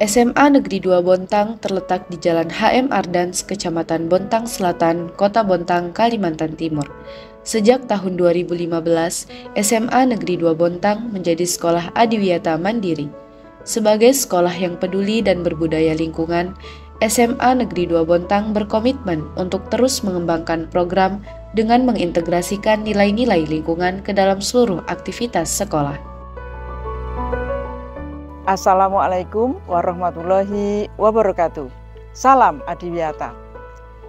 SMA Negeri 2 Bontang terletak di Jalan HM Ardans, Kecamatan Bontang Selatan, Kota Bontang, Kalimantan Timur. Sejak tahun 2015, SMA Negeri 2 Bontang menjadi sekolah adiwiyata mandiri. Sebagai sekolah yang peduli dan berbudaya lingkungan, SMA Negeri 2 Bontang berkomitmen untuk terus mengembangkan program dengan mengintegrasikan nilai-nilai lingkungan ke dalam seluruh aktivitas sekolah. Assalamualaikum warahmatullahi wabarakatuh. Salam Adiwiyata.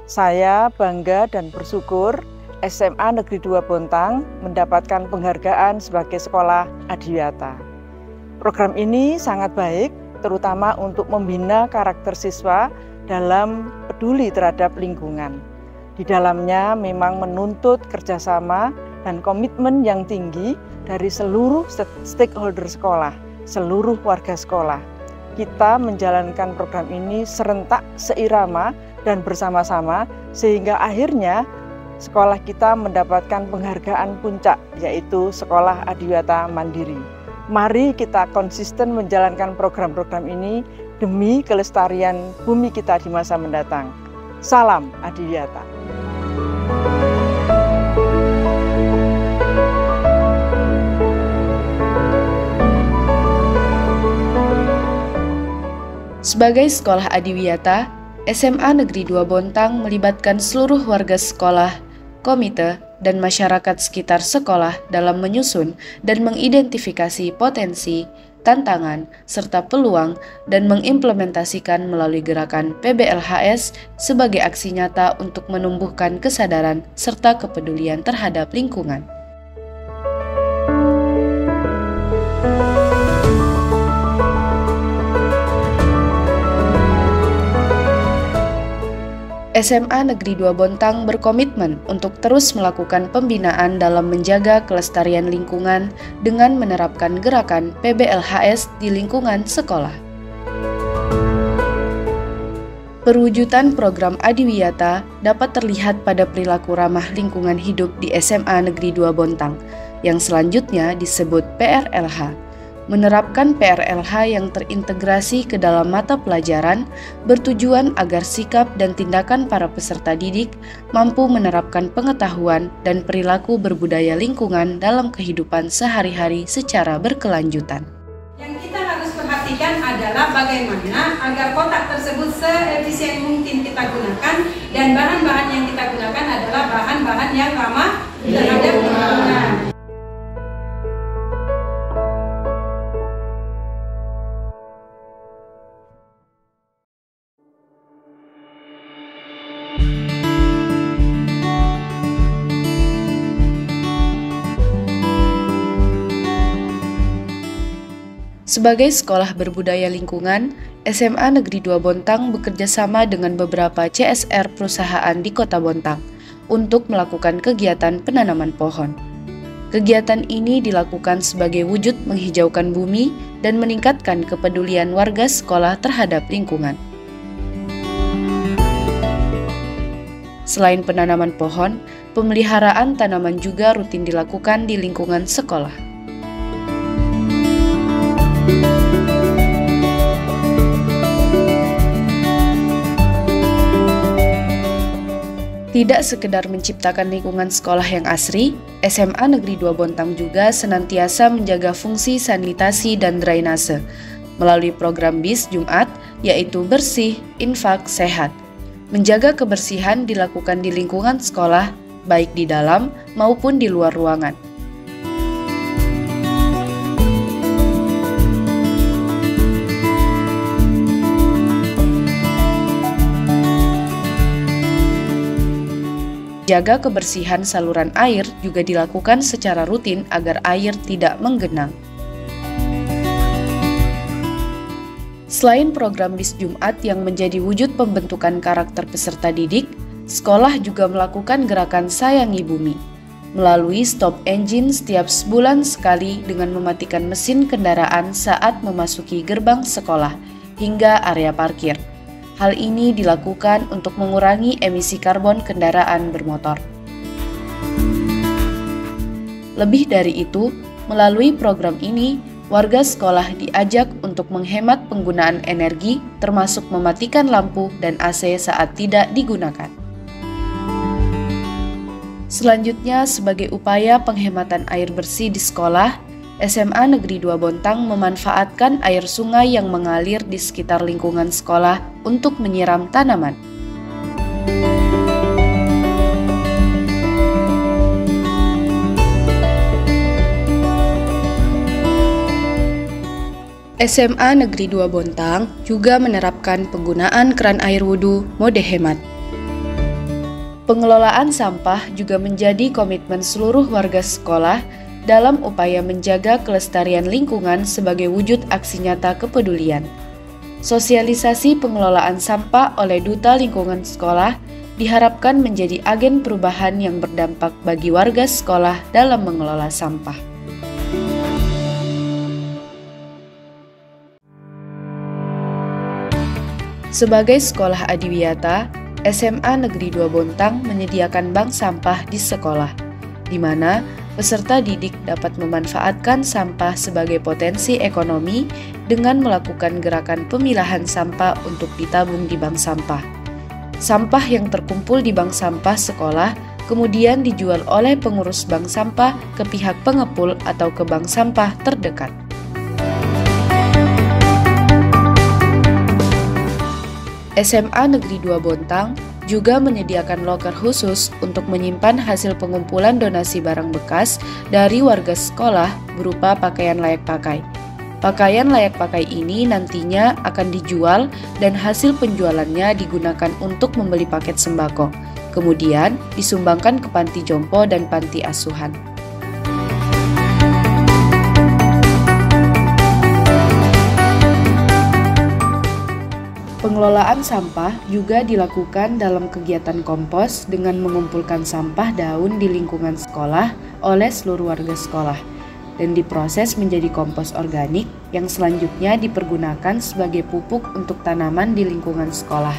Saya bangga dan bersyukur SMA Negeri 2 Bontang mendapatkan penghargaan sebagai sekolah adiwiyata. Program ini sangat baik, terutama untuk membina karakter siswa dalam peduli terhadap lingkungan. Di dalamnya memang menuntut kerjasama dan komitmen yang tinggi dari seluruh stakeholder sekolah, seluruh warga sekolah. Kita menjalankan program ini serentak, seirama, dan bersama-sama, sehingga akhirnya sekolah kita mendapatkan penghargaan puncak, yaitu Sekolah Adiwiyata Mandiri. Mari kita konsisten menjalankan program-program ini demi kelestarian bumi kita di masa mendatang. Salam Adiwiyata. Sebagai sekolah adiwiyata, SMA Negeri 2 Bontang melibatkan seluruh warga sekolah, komite, dan masyarakat sekitar sekolah dalam menyusun dan mengidentifikasi potensi, tantangan, serta peluang dan mengimplementasikan melalui gerakan PBLHS sebagai aksi nyata untuk menumbuhkan kesadaran serta kepedulian terhadap lingkungan. SMA Negeri 2 Bontang berkomitmen untuk terus melakukan pembinaan dalam menjaga kelestarian lingkungan dengan menerapkan gerakan PBLHS di lingkungan sekolah. Perwujudan program adiwiyata dapat terlihat pada perilaku ramah lingkungan hidup di SMA Negeri 2 Bontang, yang selanjutnya disebut PRLH. Menerapkan PRLH yang terintegrasi ke dalam mata pelajaran bertujuan agar sikap dan tindakan para peserta didik mampu menerapkan pengetahuan dan perilaku berbudaya lingkungan dalam kehidupan sehari-hari secara berkelanjutan. Yang kita harus perhatikan adalah bagaimana agar kotak tersebut seefisien mungkin kita gunakan, dan bahan-bahan yang kita gunakan adalah bahan-bahan yang ramah terhadap lingkungan. Sebagai sekolah berbudaya lingkungan, SMA Negeri 2 Bontang bekerjasama dengan beberapa CSR perusahaan di Kota Bontang untuk melakukan kegiatan penanaman pohon. Kegiatan ini dilakukan sebagai wujud menghijaukan bumi dan meningkatkan kepedulian warga sekolah terhadap lingkungan. Selain penanaman pohon, pemeliharaan tanaman juga rutin dilakukan di lingkungan sekolah. Tidak sekedar menciptakan lingkungan sekolah yang asri, SMA Negeri 2 Bontang juga senantiasa menjaga fungsi sanitasi dan drainase melalui program BIS Jumat, yaitu bersih, infak, sehat. Menjaga kebersihan dilakukan di lingkungan sekolah, baik di dalam maupun di luar ruangan. Jaga kebersihan saluran air juga dilakukan secara rutin agar air tidak menggenang. Selain program BIS Jumat yang menjadi wujud pembentukan karakter peserta didik, sekolah juga melakukan gerakan Sayangi Bumi melalui stop engine setiap sebulan sekali dengan mematikan mesin kendaraan saat memasuki gerbang sekolah hingga area parkir. Hal ini dilakukan untuk mengurangi emisi karbon kendaraan bermotor. Lebih dari itu, melalui program ini, warga sekolah diajak untuk menghemat penggunaan energi, termasuk mematikan lampu dan AC saat tidak digunakan. Selanjutnya, sebagai upaya penghematan air bersih di sekolah, SMA Negeri 2 Bontang memanfaatkan air sungai yang mengalir di sekitar lingkungan sekolah untuk menyiram tanaman. SMA Negeri 2 Bontang juga menerapkan penggunaan keran air wudhu mode hemat. Pengelolaan sampah juga menjadi komitmen seluruh warga sekolah dalam upaya menjaga kelestarian lingkungan sebagai wujud aksi nyata kepedulian. Sosialisasi pengelolaan sampah oleh Duta Lingkungan Sekolah diharapkan menjadi agen perubahan yang berdampak bagi warga sekolah dalam mengelola sampah. Sebagai sekolah adiwiyata, SMA Negeri 2 Bontang menyediakan bank sampah di sekolah, di mana peserta didik dapat memanfaatkan sampah sebagai potensi ekonomi dengan melakukan gerakan pemilahan sampah untuk ditabung di bank sampah. Sampah yang terkumpul di bank sampah sekolah kemudian dijual oleh pengurus bank sampah ke pihak pengepul atau ke bank sampah terdekat. SMA Negeri 2 Bontang juga menyediakan loker khusus untuk menyimpan hasil pengumpulan donasi barang bekas dari warga sekolah berupa pakaian layak pakai. Pakaian layak pakai ini nantinya akan dijual dan hasil penjualannya digunakan untuk membeli paket sembako, kemudian disumbangkan ke panti jompo dan panti asuhan. Pengelolaan sampah juga dilakukan dalam kegiatan kompos dengan mengumpulkan sampah daun di lingkungan sekolah oleh seluruh warga sekolah dan diproses menjadi kompos organik yang selanjutnya dipergunakan sebagai pupuk untuk tanaman di lingkungan sekolah.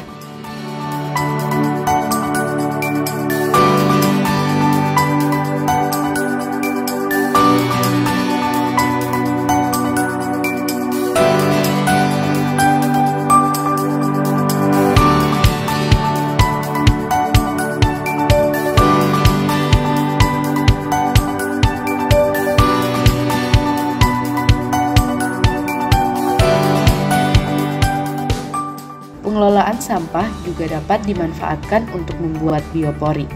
Pengelolaan sampah juga dapat dimanfaatkan untuk membuat biopori.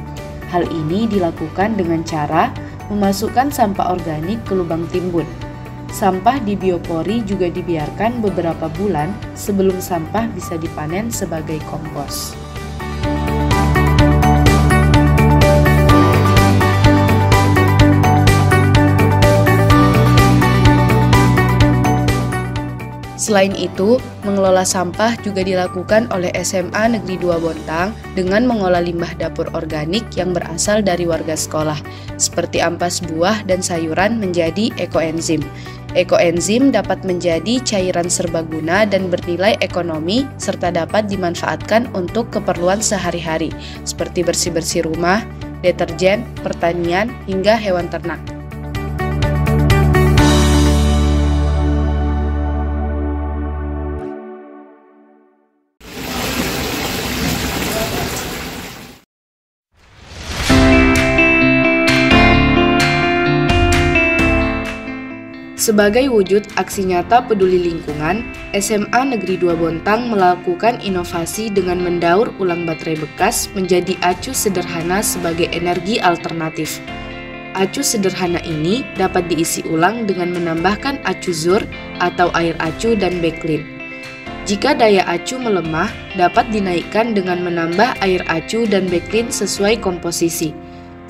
Hal ini dilakukan dengan cara memasukkan sampah organik ke lubang timbun. Sampah di biopori juga dibiarkan beberapa bulan sebelum sampah bisa dipanen sebagai kompos. Selain itu, mengelola sampah juga dilakukan oleh SMA Negeri 2 Bontang dengan mengolah limbah dapur organik yang berasal dari warga sekolah, seperti ampas buah dan sayuran menjadi ekoenzim. Ekoenzim dapat menjadi cairan serbaguna dan bernilai ekonomi serta dapat dimanfaatkan untuk keperluan sehari-hari, seperti bersih-bersih rumah, deterjen, pertanian, hingga hewan ternak. Sebagai wujud aksi nyata peduli lingkungan, SMA Negeri 2 Bontang melakukan inovasi dengan mendaur ulang baterai bekas menjadi acu sederhana sebagai energi alternatif. Acu sederhana ini dapat diisi ulang dengan menambahkan acu zur atau air acu dan bakelin. Jika daya acu melemah, dapat dinaikkan dengan menambah air acu dan bakelin sesuai komposisi.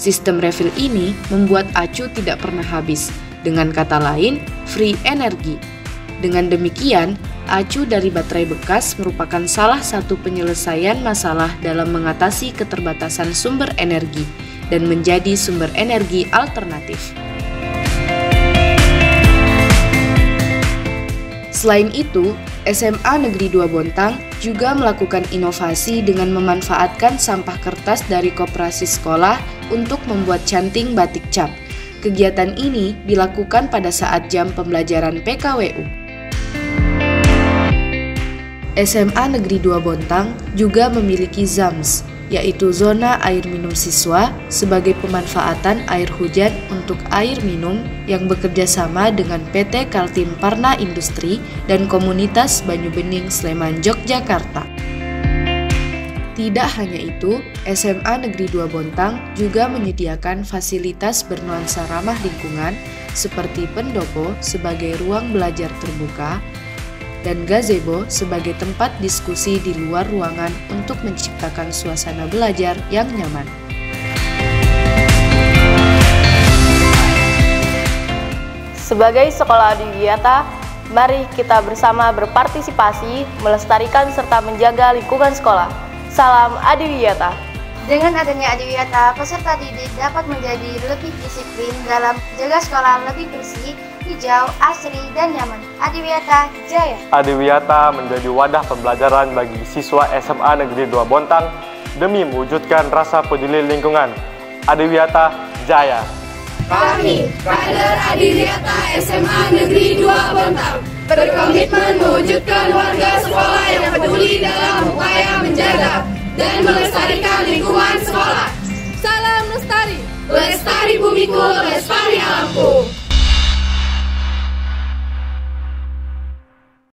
Sistem refill ini membuat acu tidak pernah habis. Dengan kata lain, free energi. Dengan demikian, acu dari baterai bekas merupakan salah satu penyelesaian masalah dalam mengatasi keterbatasan sumber energi dan menjadi sumber energi alternatif. Selain itu, SMA Negeri 2 Bontang juga melakukan inovasi dengan memanfaatkan sampah kertas dari koperasi sekolah untuk membuat canting batik cap. Kegiatan ini dilakukan pada saat jam pembelajaran PKWU. SMA Negeri 2 Bontang juga memiliki ZAMS, yaitu Zona Air Minum Siswa sebagai pemanfaatan air hujan untuk air minum yang bekerja sama dengan PT Kaltim Parna Industri dan Komunitas Banyu Bening Sleman, Yogyakarta. Tidak hanya itu, SMA Negeri 2 Bontang juga menyediakan fasilitas bernuansa ramah lingkungan seperti pendopo sebagai ruang belajar terbuka, dan gazebo sebagai tempat diskusi di luar ruangan untuk menciptakan suasana belajar yang nyaman. Sebagai sekolah adiwiyata, mari kita bersama berpartisipasi, melestarikan serta menjaga lingkungan sekolah. Salam adiwiyata. Dengan adanya adiwiyata, peserta didik dapat menjadi lebih disiplin dalam menjaga sekolah lebih bersih, hijau, asri, dan nyaman. Adiwiyata Jaya. Adiwiyata menjadi wadah pembelajaran bagi siswa SMA Negeri 2 Bontang demi mewujudkan rasa peduli lingkungan. Adiwiyata Jaya. Kami, kader Adiwiyata SMA Negeri 2 Bontang, berkomitmen mewujudkan warga sekolah yang peduli dalam upaya menjaga dan melestarikan lingkungan sekolah. Salam lestari, lestari bumiku, lestari alamku.